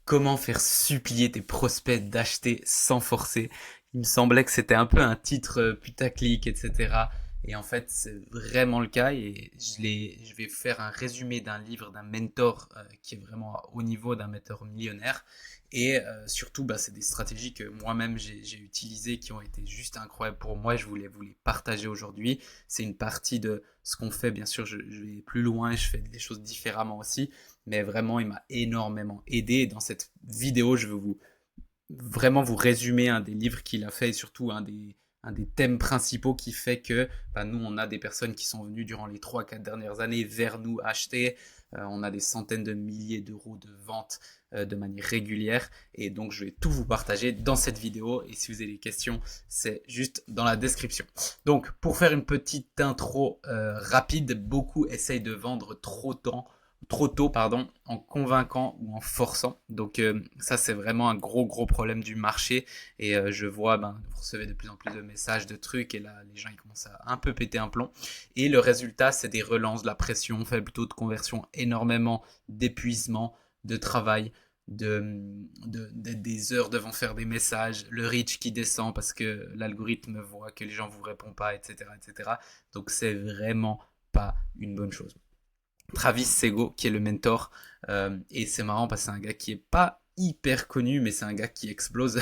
Comment faire supplier tes prospects d'acheter sans forcer? Il me semblait que c'était un peu un titre putaclic, etc. Et en fait, c'est vraiment le cas. Et je vais faire un résumé d'un livre d'un mentor qui est vraiment au niveau d'un mentor millionnaire. Et surtout, bah, c'est des stratégies que moi-même j'ai utilisées qui ont été juste incroyables pour moi. Je voulais vous les partager aujourd'hui. C'est une partie de ce qu'on fait. Bien sûr, je vais plus loin, je fais des choses différemment aussi, mais vraiment, il m'a énormément aidé. Et dans cette vidéo, je veux vraiment vous résumer un des livres qu'il a fait et surtout un des thèmes principaux qui fait que bah, nous, on a des personnes qui sont venues durant les 3 4 dernières années vers nous acheter. On a des centaines de milliers d'euros de ventes de manière régulière. Et donc, je vais tout vous partager dans cette vidéo. Et si vous avez des questions, c'est juste dans la description. Donc, pour faire une petite intro rapide, beaucoup essayent de vendre trop tôt, pardon, en convainquant ou en forçant. Donc ça, c'est vraiment un gros problème du marché. Et je vois, ben, vous recevez de plus en plus de messages, de trucs, et là, les gens, ils commencent à un peu péter un plomb. Et le résultat, c'est des relances, de la pression, faible taux de conversion, énormément d'épuisement, de travail, des heures devant faire des messages, le reach qui descend parce que l'algorithme voit que les gens vous répondent pas, etc., etc. Donc c'est vraiment pas une bonne chose. Travis Sego, qui est le mentor. Et c'est marrant parce que c'est un gars qui est pas hyper connu, mais c'est un gars qui explose.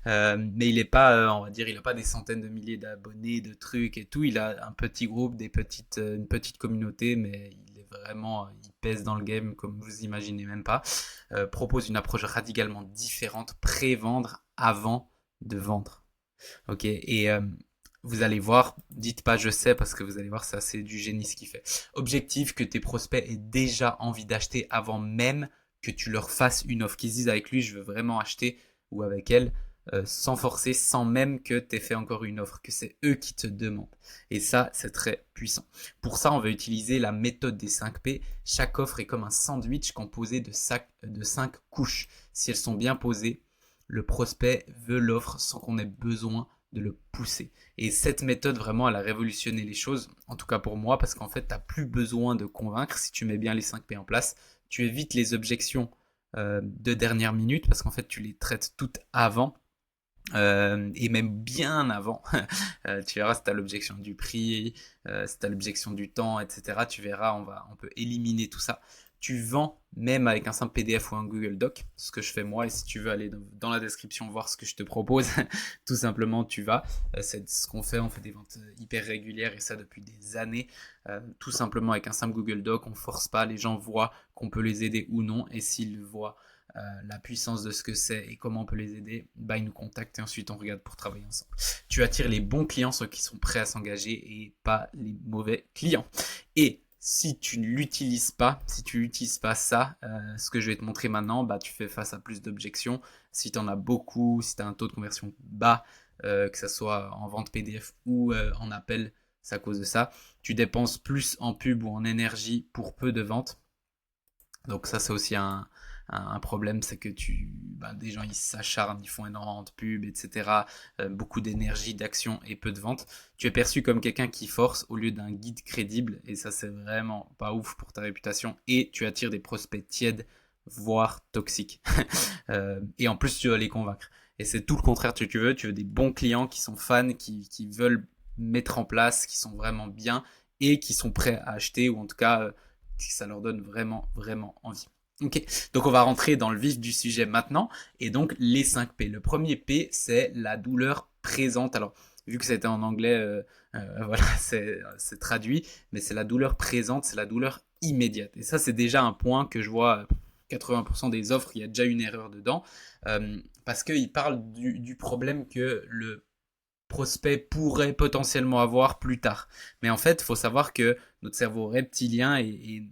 Mais il est pas, on va dire, il a pas des centaines de milliers d'abonnés, de trucs et tout. Il a un petit groupe, une petite communauté, mais il est vraiment, il pèse dans le game comme vous imaginez même pas. Propose une approche radicalement différente, pré-vendre avant de vendre. Ok, et vous allez voir, dites pas je sais parce que vous allez voir, ça c'est du génie ce qu'il fait. Objectif que tes prospects aient déjà envie d'acheter avant même que tu leur fasses une offre. Qu'ils se disent avec lui, je veux vraiment acheter ou avec elle, sans forcer, sans même que tu aies fait encore une offre, que c'est eux qui te demandent. Et ça, c'est très puissant. Pour ça, on va utiliser la méthode des 5 P. Chaque offre est comme un sandwich composé de 5 couches. Si elles sont bien posées, le prospect veut l'offre sans qu'on ait besoin de le pousser. Et cette méthode, vraiment, elle a révolutionné les choses, en tout cas pour moi, parce qu'en fait, tu n'as plus besoin de convaincre si tu mets bien les 5 P en place. Tu évites les objections de dernière minute, parce qu'en fait, tu les traites toutes avant. Et même bien avant, tu verras si tu as l'objection du prix, si tu as l'objection du temps, etc. Tu verras, on peut éliminer tout ça. Tu vends même avec un simple PDF ou un Google Doc, ce que je fais moi. Et si tu veux aller dans la description voir ce que je te propose, tout simplement tu vas. C'est ce qu'on fait, on fait des ventes hyper régulières et ça depuis des années. Tout simplement avec un simple Google Doc, on force pas, les gens voient qu'on peut les aider ou non. Et s'ils le voient, la puissance de ce que c'est et comment on peut les aider, bah, ils nous contactent et ensuite on regarde pour travailler ensemble. Tu attires les bons clients, ceux qui sont prêts à s'engager et pas les mauvais clients. Et si tu l'utilises pas, si tu n'utilises pas ça, ce que je vais te montrer maintenant, bah, tu fais face à plus d'objections. Si tu en as beaucoup, si tu as un taux de conversion bas, que ce soit en vente PDF ou en appel, c'est à cause de ça. Tu dépenses plus en pub ou en énergie pour peu de ventes. Donc ça, c'est aussi un problème, c'est que des gens ils s'acharnent, ils font énormément de pubs, etc. Beaucoup d'énergie, d'action et peu de ventes. Tu es perçu comme quelqu'un qui force au lieu d'un guide crédible et ça c'est vraiment pas ouf pour ta réputation et tu attires des prospects tièdes, voire toxiques. Et en plus tu vas les convaincre. Et c'est tout le contraire que tu veux des bons clients qui sont fans, qui veulent mettre en place, qui sont vraiment bien et qui sont prêts à acheter ou en tout cas ça leur donne vraiment envie. Ok, donc on va rentrer dans le vif du sujet maintenant. Et donc les 5 P. Le premier P, c'est la douleur présente. Alors, vu que c'était en anglais, voilà, c'est traduit, mais c'est la douleur présente, c'est la douleur immédiate. Et ça, c'est déjà un point que je vois 80% des offres, il y a déjà une erreur dedans. Parce qu'il parle du problème que le prospect pourrait potentiellement avoir plus tard. Mais en fait, il faut savoir que notre cerveau reptilien et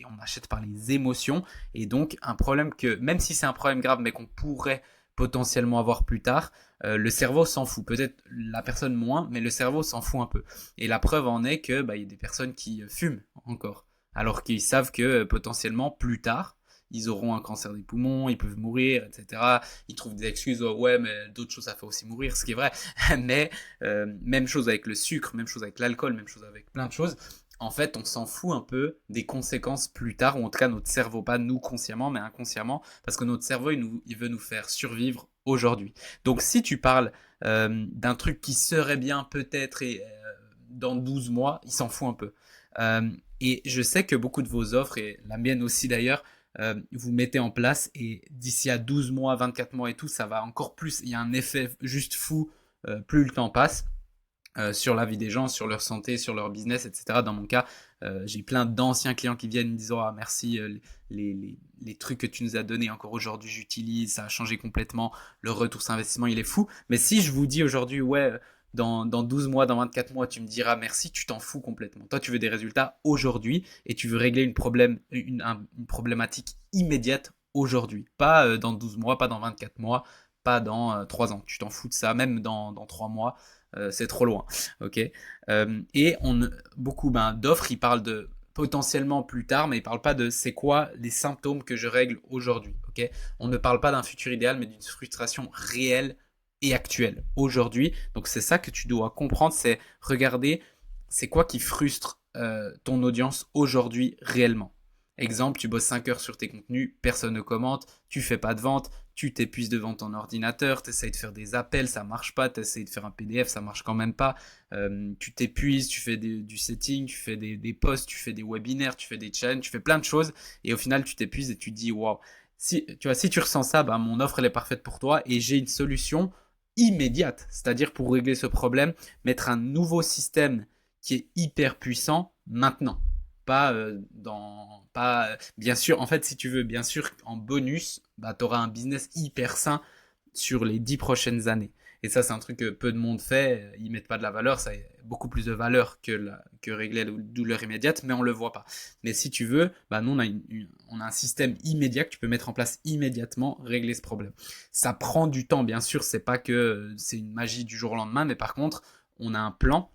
on achète par les émotions. Et donc, un problème que, même si c'est un problème grave, mais qu'on pourrait potentiellement avoir plus tard, le cerveau s'en fout. Peut-être la personne moins, mais le cerveau s'en fout un peu. Et la preuve en est que bah, y a des personnes qui fument encore, alors qu'ils savent que potentiellement plus tard, ils auront un cancer des poumons, ils peuvent mourir, etc. Ils trouvent des excuses, oh, ouais, mais d'autres choses, ça fait aussi mourir, ce qui est vrai. Mais même chose avec le sucre, même chose avec l'alcool, même chose avec plein de choses. en fait, on s'en fout un peu des conséquences plus tard, ou en tout cas notre cerveau, pas nous consciemment, mais inconsciemment, parce que notre cerveau, il veut nous faire survivre aujourd'hui. Donc si tu parles d'un truc qui serait bien peut-être dans 12 mois, il s'en fout un peu. Euh, et je sais que beaucoup de vos offres, et la mienne aussi d'ailleurs, vous mettez en place et d'ici à 12 mois, 24 mois et tout, ça va encore plus. Il y a un effet juste fou plus le temps passe sur la vie des gens, sur leur santé, sur leur business, etc. Dans mon cas, j'ai plein d'anciens clients qui viennent me disant ah, merci, les trucs que tu nous as donnés encore aujourd'hui, j'utilise, ça a changé complètement, le retour sur investissement, il est fou. Mais si je vous dis aujourd'hui, ouais, dans 12 mois, dans 24 mois, tu me diras merci, tu t'en fous complètement. Toi, tu veux des résultats aujourd'hui et tu veux régler une problématique immédiate aujourd'hui. Pas dans 12 mois, pas dans 24 mois, pas dans 3 ans. Tu t'en fous de ça, même dans 3 mois. C'est trop loin. Ok. Et beaucoup d'offres, ils parlent de potentiellement plus tard, mais ils parlent pas de c'est quoi les symptômes que je règle aujourd'hui. Ok. On ne parle pas d'un futur idéal, mais d'une frustration réelle et actuelle aujourd'hui. Donc c'est ça que tu dois comprendre, c'est regarder c'est quoi qui frustre ton audience aujourd'hui réellement. Exemple, tu bosses 5 heures sur tes contenus, personne ne commente, tu fais pas de vente, tu t'épuises devant ton ordinateur, tu essayes de faire des appels, ça marche pas, tu essayes de faire un PDF, ça marche quand même pas, tu t'épuises, tu fais du setting, tu fais des posts, tu fais des webinaires, tu fais des challenges, tu fais plein de choses et au final tu t'épuises et tu te dis waouh, si tu ressens ça, bah, mon offre elle est parfaite pour toi et j'ai une solution immédiate, c'est-à-dire pour régler ce problème, mettre un nouveau système qui est hyper puissant maintenant. Pas bien sûr, en fait, si tu veux, bien sûr, en bonus, bah, tu auras un business hyper sain sur les 10 prochaines années. Et ça, c'est un truc que peu de monde fait. Ils mettent pas de la valeur. Ça a beaucoup plus de valeur que régler la douleur immédiate, mais on le voit pas. Mais si tu veux, bah, nous, on a un système immédiat que tu peux mettre en place immédiatement, régler ce problème. Ça prend du temps, bien sûr. C'est pas que c'est une magie du jour au lendemain, mais par contre, on a un plan.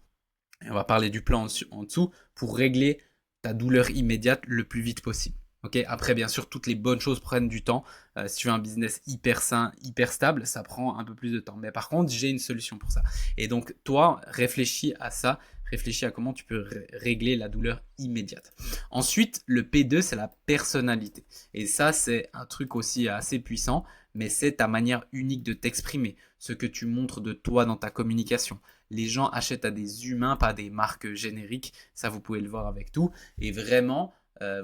Et on va parler du plan en dessous pour régler ta douleur immédiate le plus vite possible. Okay. Après, bien sûr, toutes les bonnes choses prennent du temps. Si tu veux un business hyper sain, hyper stable, ça prend un peu plus de temps. Mais par contre, j'ai une solution pour ça. Et donc, toi, réfléchis à ça. Réfléchis à comment tu peux régler la douleur immédiate. Ensuite, le P2, c'est la personnalité. Et ça, c'est un truc aussi assez puissant, mais c'est ta manière unique de t'exprimer, ce que tu montres de toi dans ta communication. Les gens achètent à des humains, pas à des marques génériques. Ça, vous pouvez le voir avec tout. Et vraiment,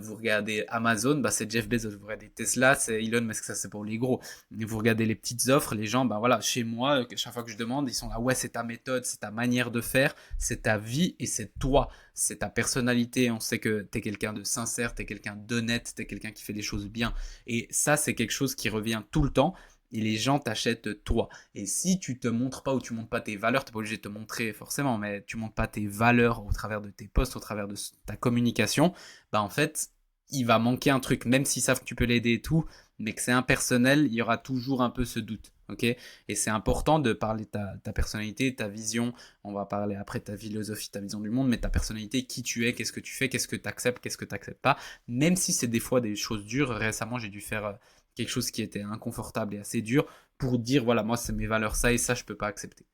vous regardez Amazon, bah, c'est Jeff Bezos. Vous regardez Tesla, c'est Elon Musk. Ça, c'est pour les gros. Et vous regardez les petites offres, les gens, bah voilà, chez moi, chaque fois que je demande, ils sont là, ouais, c'est ta méthode, c'est ta manière de faire, c'est ta vie et c'est toi. C'est ta personnalité. On sait que tu es quelqu'un de sincère, tu es quelqu'un d'honnête, tu es quelqu'un qui fait les choses bien. Et ça, c'est quelque chose qui revient tout le temps. Et les gens t'achètent toi. Et si tu te montres pas ou tu montres pas tes valeurs, tu n'es pas obligé de te montrer forcément, mais tu montres pas tes valeurs au travers de tes posts, au travers de ta communication, bah en fait, il va manquer un truc, même s'ils savent que tu peux l'aider et tout, mais que c'est impersonnel, il y aura toujours un peu ce doute. Ok. Et c'est important de parler de ta personnalité, ta vision. On va parler après de ta philosophie, ta vision du monde, mais ta personnalité, qui tu es, qu'est-ce que tu fais, qu'est-ce que tu acceptes, qu'est-ce que tu n'acceptes pas. Même si c'est des fois des choses dures. Récemment, j'ai dû faire quelque chose qui était inconfortable et assez dur pour dire voilà, moi c'est mes valeurs ça et ça je peux pas accepter.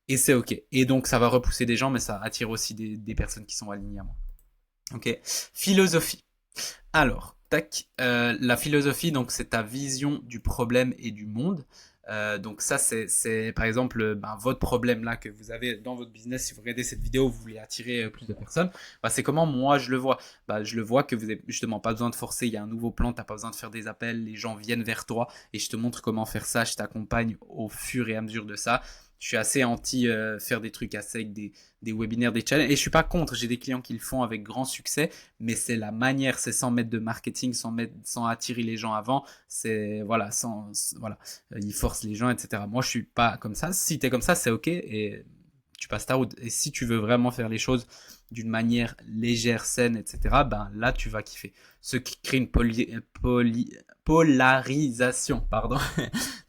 Et c'est ok. Et donc ça va repousser des gens, mais ça attire aussi des personnes qui sont alignées à moi. Ok. Philosophie. Alors, tac, la philosophie, donc c'est ta vision du problème et du monde. Donc ça, c'est par exemple votre problème là que vous avez dans votre business. Si vous regardez cette vidéo, vous voulez attirer plus de personnes. Bah, c'est comment moi je le vois. Bah, je le vois que vous n'avez justement pas besoin de forcer. Il y a un nouveau plan, tu n'as pas besoin de faire des appels. Les gens viennent vers toi et je te montre comment faire ça. Je t'accompagne au fur et à mesure de ça. Je suis assez anti faire des trucs assez avec des webinaires, des challenges. Et je suis pas contre. J'ai des clients qui le font avec grand succès, mais c'est la manière, c'est sans mettre de marketing, sans attirer les gens avant. C'est voilà, voilà, ils forcent les gens, etc. Moi, je suis pas comme ça. Si tu es comme ça, c'est ok et tu passes ta route. Et si tu veux vraiment faire les choses d'une manière légère, saine, etc., ben là, tu vas kiffer. Ce qui crée une polarisation, pardon.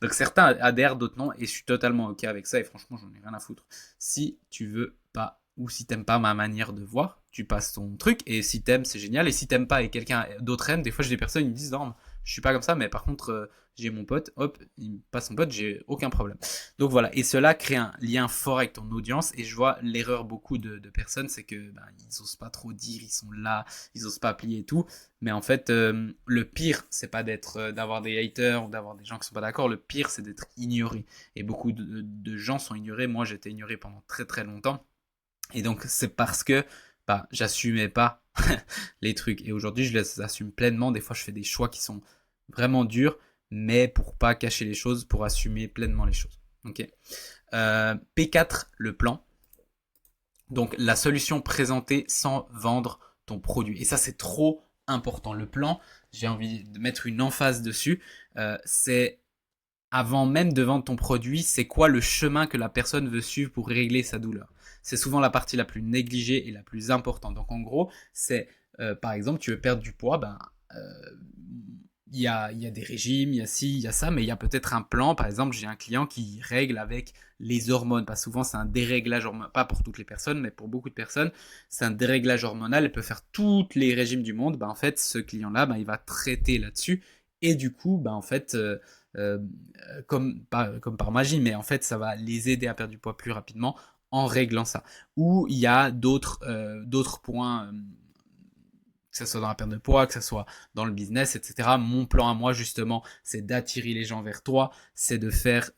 Donc certains adhèrent, d'autres non, et je suis totalement ok avec ça, et franchement, j'en ai rien à foutre. Si tu veux pas, ou si t'aimes pas ma manière de voir, tu passes ton truc, et si t'aimes, c'est génial, et si t'aimes pas et quelqu'un d'autre aime, des fois j'ai des personnes qui me disent non, Je suis pas comme ça, mais par contre, j'ai mon pote, hop, il me passe son pote, j'ai aucun problème. Donc voilà, et cela crée un lien fort avec ton audience. Et je vois l'erreur beaucoup de personnes, c'est que ils osent pas trop dire, ils sont là, ils osent pas plier et tout. Mais en fait, le pire, c'est pas d'avoir des haters ou d'avoir des gens qui sont pas d'accord. Le pire, c'est d'être ignoré. Et beaucoup de gens sont ignorés. Moi, j'étais ignoré pendant très très longtemps. Et donc, c'est parce que j'assumais pas les trucs. Et aujourd'hui, je les assume pleinement. Des fois, je fais des choix qui sont vraiment durs, mais pour pas cacher les choses, pour assumer pleinement les choses. Ok. P4, le plan. Donc, la solution présentée sans vendre ton produit. Et ça, c'est trop important. Le plan, j'ai envie de mettre une emphase dessus. C'est avant même de vendre ton produit, c'est quoi le chemin que la personne veut suivre pour régler sa douleur. C'est souvent la partie la plus négligée et la plus importante. Donc en gros, c'est par exemple, tu veux perdre du poids, il y a des régimes, il y a ci, il y a ça, mais il y a peut-être un plan. Par exemple, j'ai un client qui règle avec les hormones. Pas souvent, c'est un déréglage hormonal, pas pour toutes les personnes, mais pour beaucoup de personnes, c'est un déréglage hormonal. Elle peut faire tous les régimes du monde. En fait, ce client-là, il va traiter là-dessus. Et du coup, en fait, euh, comme par magie, mais en fait, ça va les aider à perdre du poids plus rapidement en réglant ça. Ou il y a d'autres points, que ce soit dans la perte de poids, que ce soit dans le business, etc. Mon plan à moi, justement, c'est d'attirer les gens vers toi, c'est de faire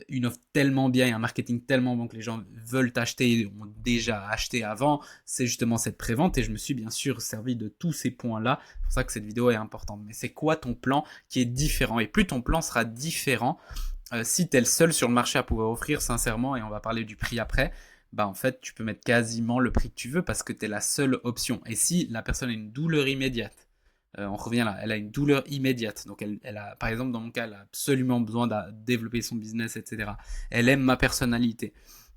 une offre tellement bien et un marketing tellement bon que les gens veulent t'acheter, ont déjà acheté avant. C'est justement cette prévente et je me suis bien sûr servi de tous ces points-là. C'est pour ça que cette vidéo est importante. Mais c'est quoi ton plan qui est différent? Et plus ton plan sera différent, si tu es le seul sur le marché à pouvoir offrir, sincèrement, et on va parler du prix après, en fait, tu peux mettre quasiment le prix que tu veux parce que tu es la seule option. Et si la personne a une douleur immédiate, on revient là, elle a une douleur immédiate. Donc, elle a, par exemple, dans mon cas, elle a absolument besoin de développer son business, etc. Elle aime ma personnalité.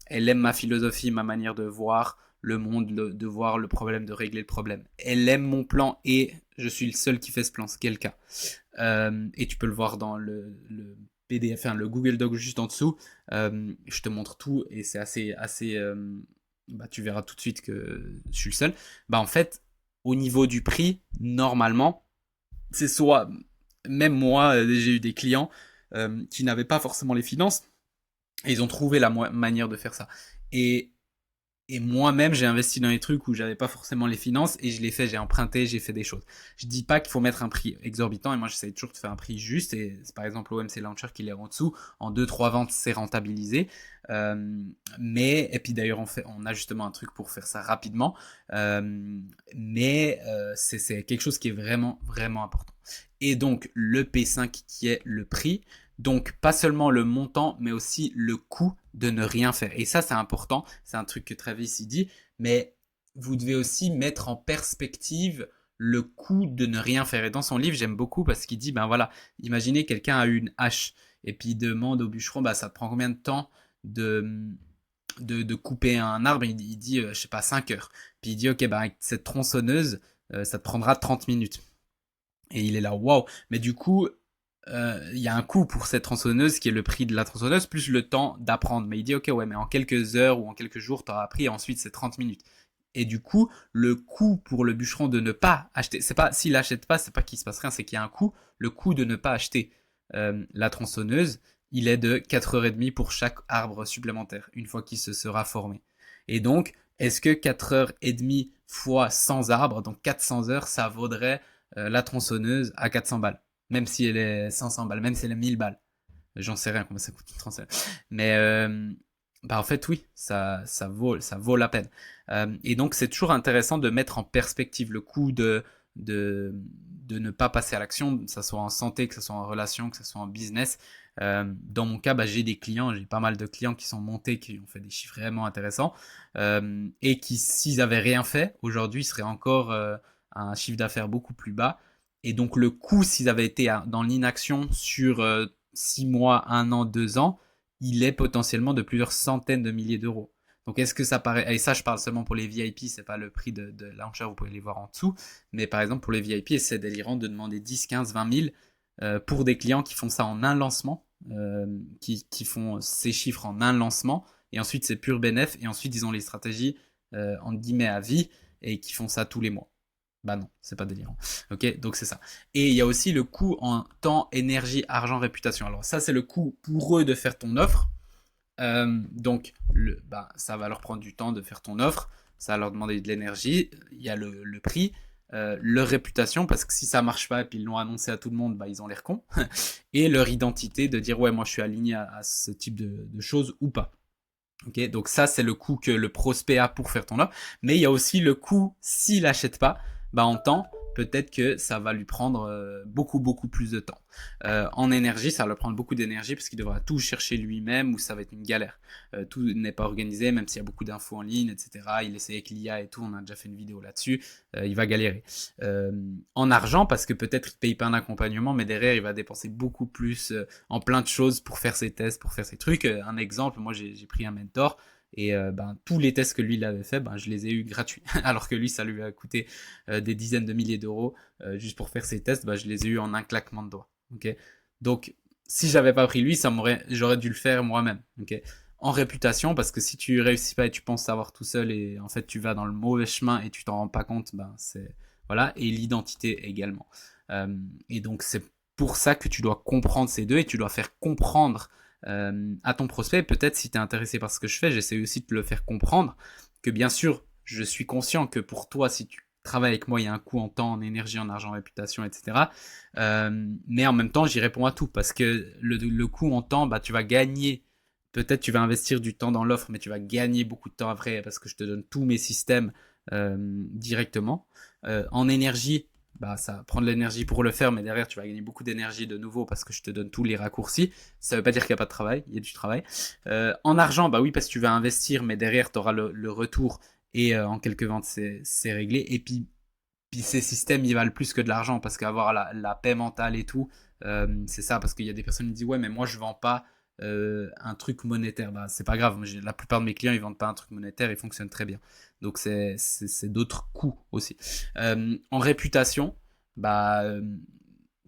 Elle aime ma philosophie, ma manière de voir le monde, de voir le problème, de régler le problème. Elle aime mon plan et je suis le seul qui fait ce plan, c'est quel cas. Et tu peux le voir dans le PDF, enfin, le Google Doc juste en dessous. Je te montre tout et c'est assez tu verras tout de suite que je suis le seul. En fait, au niveau du prix, normalement, c'est soit, même moi, j'ai eu des clients qui n'avaient pas forcément les finances et ils ont trouvé la manière de faire ça. Et et moi-même, j'ai investi dans les trucs où j'avais pas forcément les finances et je l'ai fait, j'ai emprunté, j'ai fait des choses. Je dis pas qu'il faut mettre un prix exorbitant et moi j'essaie toujours de faire un prix juste et c'est par exemple l'OMC Launcher qui est en dessous. En 2-3 ventes, c'est rentabilisé. Et puis d'ailleurs, on a justement un truc pour faire ça rapidement. C'est quelque chose qui est vraiment, vraiment important. Et donc, le P5 qui est le prix. Donc, pas seulement le montant, mais aussi le coût de ne rien faire. Et ça, c'est important. C'est un truc que Travis il dit. Mais vous devez aussi mettre en perspective le coût de ne rien faire. Et dans son livre, j'aime beaucoup parce qu'il dit, voilà, imaginez quelqu'un a une hache et puis il demande au bûcheron, ça te prend combien de temps de couper un arbre? Il dit, je sais pas, 5 heures. Puis il dit, ok, avec cette tronçonneuse, ça te prendra 30 minutes. Et il est là, waouh. Mais du coup, il y a un coût pour cette tronçonneuse qui est le prix de la tronçonneuse plus le temps d'apprendre. Mais il dit, ok, ouais, mais en quelques heures ou en quelques jours, tu auras appris et ensuite c'est 30 minutes. Et du coup, le coût pour le bûcheron de ne pas acheter, c'est pas, s'il achète pas, c'est pas qu'il se passe rien, c'est qu'il y a un coût. Le coût de ne pas acheter la tronçonneuse, il est de 4h30 pour chaque arbre supplémentaire, une fois qu'il se sera formé. Et donc, est-ce que 4h30 fois 100 arbres, donc 400 heures, ça vaudrait la tronçonneuse à 400 balles? Même si elle est 500 balles, même si elle est 1000 balles. J'en sais rien combien ça coûte une tronçonneuse. Mais en fait, oui, ça vaut la peine. Et donc, c'est toujours intéressant de mettre en perspective le coût de ne pas passer à l'action, que ce soit en santé, que ce soit en relation, que ce soit en business. Dans mon cas, j'ai des clients, j'ai pas mal de clients qui sont montés, qui ont fait des chiffres vraiment intéressants, et qui, s'ils avaient rien fait, aujourd'hui, seraient encore à un chiffre d'affaires beaucoup plus bas. Et donc, le coût, s'ils avaient été dans l'inaction sur 6 mois, 1 an, 2 ans, il est potentiellement de plusieurs centaines de milliers d'euros. Donc, est-ce que ça paraît... Et ça, je parle seulement pour les VIP, c'est pas le prix de launcher, vous pouvez les voir en dessous. Mais par exemple, pour les VIP, c'est délirant de demander 10, 15, 20 000 pour des clients qui font ça en un lancement, qui font ces chiffres en un lancement, et ensuite c'est pur bénéf, et ensuite ils ont les stratégies, entre guillemets, à vie, et qui font ça tous les mois. Bah non, c'est pas délirant. Ok, donc c'est ça. Et il y a aussi le coût en temps, énergie, argent, réputation. Alors ça, c'est le coût pour eux de faire ton offre. Donc, ça va leur prendre du temps de faire ton offre, ça va leur demander de l'énergie, il y a le prix, leur réputation, parce que si ça marche pas et puis ils l'ont annoncé à tout le monde, bah, ils ont l'air cons, et leur identité de dire ouais, moi je suis aligné à ce type de choses ou pas. Ok, donc ça c'est le coût que le prospect a pour faire ton offre, mais il y a aussi le coût s'il n'achète pas, bah en temps, peut-être que ça va lui prendre beaucoup plus de temps. En énergie, ça va lui prendre beaucoup d'énergie parce qu'il devra tout chercher lui-même ou ça va être une galère. Tout n'est pas organisé, même s'il y a beaucoup d'infos en ligne, etc. Il essaie avec l'IA et tout, on a déjà fait une vidéo là-dessus, il va galérer. En argent, parce que peut-être il paye pas un accompagnement, mais derrière il va dépenser beaucoup plus en plein de choses pour faire ses tests, pour faire ses trucs. Un exemple, moi j'ai pris un mentor, et tous les tests que lui il avait fait, je les ai eu gratuits. Alors que lui, ça lui a coûté des dizaines de milliers d'euros juste pour faire ses tests. Je les ai eu en un claquement de doigts. Okay, donc, si j'avais pas pris lui, j'aurais dû le faire moi-même. Okay, en réputation, parce que si tu réussis pas et tu penses savoir tout seul et en fait tu vas dans le mauvais chemin et tu t'en rends pas compte, c'est voilà. Et l'identité également. Et donc c'est pour ça que tu dois comprendre ces deux et tu dois faire comprendre à ton prospect. Peut-être si tu es intéressé par ce que je fais, j'essaie aussi de te le faire comprendre que bien sûr, je suis conscient que pour toi, si tu travailles avec moi, il y a un coût en temps, en énergie, en argent, en réputation, etc. Mais en même temps, j'y réponds à tout parce que le coût en temps, tu vas gagner. Peut-être tu vas investir du temps dans l'offre, mais tu vas gagner beaucoup de temps après parce que je te donne tous mes systèmes directement. En énergie, ça prend de l'énergie pour le faire, mais derrière, tu vas gagner beaucoup d'énergie de nouveau parce que je te donne tous les raccourcis. Ça veut pas dire qu'il n'y a pas de travail, il y a du travail. En argent, oui, parce que tu vas investir, mais derrière, tu auras le retour et en quelques ventes, c'est réglé. Et puis ces systèmes, ils valent plus que de l'argent parce qu'avoir la paix mentale et tout, c'est ça. Parce qu'il y a des personnes qui disent ouais, mais moi, je vends pas un truc monétaire. C'est pas grave. La plupart de mes clients, ils vendent pas un truc monétaire, ils fonctionnent très bien. Donc c'est d'autres coûts aussi. En réputation,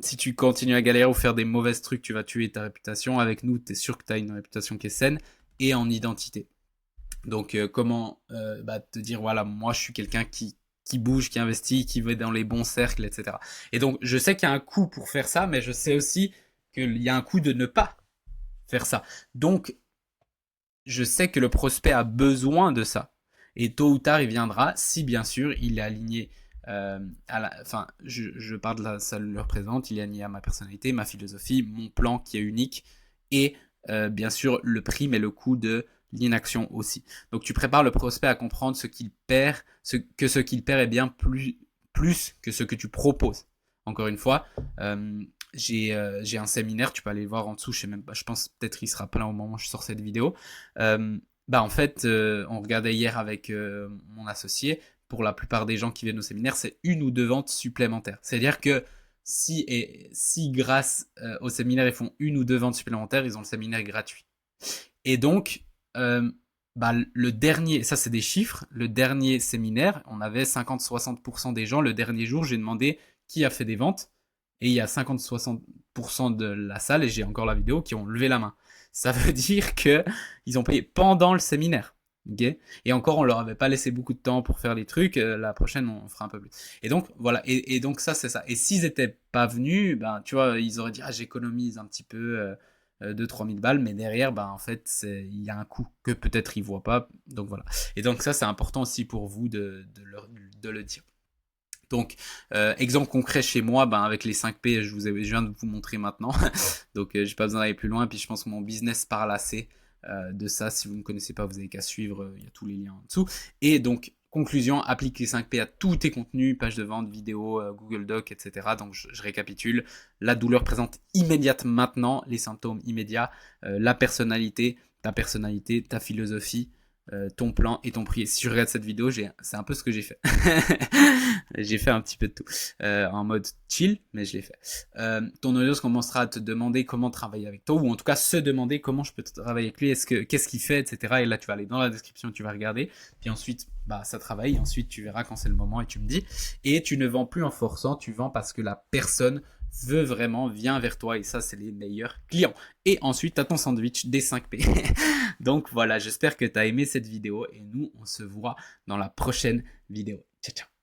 si tu continues à galérer ou faire des mauvais trucs, tu vas tuer ta réputation. Avec nous, tu es sûr que tu as une réputation qui est saine. Et en identité. Donc comment te dire voilà, moi je suis quelqu'un qui bouge, qui investit, qui va dans les bons cercles, etc. Et donc je sais qu'il y a un coût pour faire ça, mais je sais aussi qu'il y a un coût de ne pas faire ça. Donc je sais que le prospect a besoin de ça. Et tôt ou tard, il viendra, si bien sûr il est aligné je parle de ça le représente, il est aligné à ma personnalité, ma philosophie, mon plan qui est unique, et bien sûr le prix, mais le coût de l'inaction aussi. Donc tu prépares le prospect à comprendre ce qu'il perd, ce qu'il perd est bien plus que ce que tu proposes. Encore une fois, j'ai un séminaire, tu peux aller le voir en dessous, je sais même pas, je pense peut-être il sera plein au moment où je sors cette vidéo. En fait, on regardait hier avec mon associé, pour la plupart des gens qui viennent au séminaire, c'est une ou deux ventes supplémentaires. C'est-à-dire que si grâce au séminaire, ils font une ou deux ventes supplémentaires, ils ont le séminaire gratuit. Et donc, le dernier, ça c'est des chiffres, le dernier séminaire, on avait 50-60% des gens, le dernier jour, j'ai demandé qui a fait des ventes, et il y a 50-60% de la salle, et j'ai encore la vidéo, qui ont levé la main. Ça veut dire qu'ils ont payé pendant le séminaire. Okay, et encore, on leur avait pas laissé beaucoup de temps pour faire les trucs. La prochaine, on fera un peu plus. Et donc, voilà. Et donc, ça, c'est ça. Et s'ils étaient pas venus, tu vois, ils auraient dit, j'économise un petit peu 2-3 000 balles. Mais derrière, en fait, il y a un coût que peut-être ils voient pas. Donc, voilà. Et donc, ça, c'est important aussi pour vous de le dire. Donc, exemple concret chez moi, avec les 5P, je viens de vous montrer maintenant. Donc, j'ai pas besoin d'aller plus loin. Puis, je pense que mon business parle assez de ça. Si vous ne connaissez pas, vous n'avez qu'à suivre. Il y a tous les liens en dessous. Et donc, conclusion, applique les 5P à tous tes contenus, pages de vente, vidéos, Google Doc, etc. Donc, je récapitule. La douleur présente immédiate maintenant, les symptômes immédiats, la personnalité, ta philosophie, ton plan et ton prix. Et si je regarde cette vidéo, c'est un peu ce que j'ai fait. J'ai fait un petit peu de tout en mode chill, mais je l'ai fait. Ton audience commencera à te demander comment travailler avec toi, ou en tout cas se demander comment je peux travailler avec lui, qu'est-ce qu'il fait, etc. Et là, tu vas aller dans la description, tu vas regarder, puis ensuite, ça travaille, et ensuite tu verras quand c'est le moment et tu me dis. Et tu ne vends plus en forçant, tu vends parce que la personne veut vraiment, vient vers toi, et ça, c'est les meilleurs clients. Et ensuite, tu as ton sandwich des 5P. Donc voilà, j'espère que tu as aimé cette vidéo, et nous, on se voit dans la prochaine vidéo. Ciao, ciao.